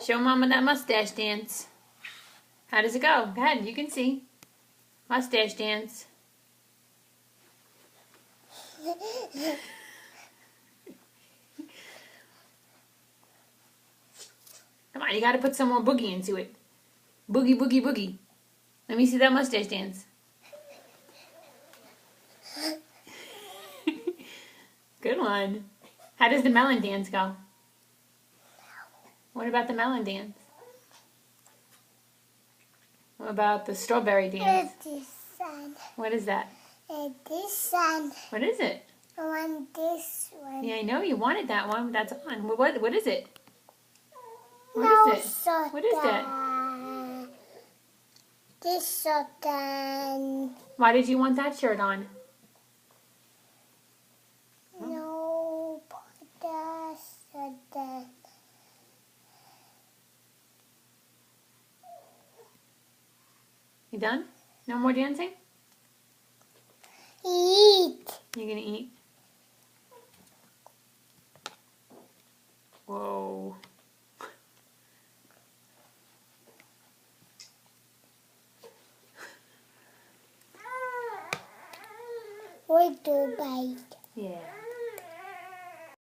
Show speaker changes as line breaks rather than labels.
Show Mama that mustache dance. How does it go? Go ahead, you can see. Mustache dance. Come on, you gotta put some more boogie into it. Boogie, boogie, boogie. Let me see that mustache dance. Good one. How does the melon dance go? What about the melon dance? What about the strawberry dance?
This one.
What is that?
This one.
What is it?
I want this one.
Yeah, I know you wanted that one, but that's on. What is it? What
No,
is it? What is that?
This one.
Why did you want that shirt on?
No, this one.
You done? No more dancing?
Eat.
You gonna eat? Whoa.
We do bite.
Yeah.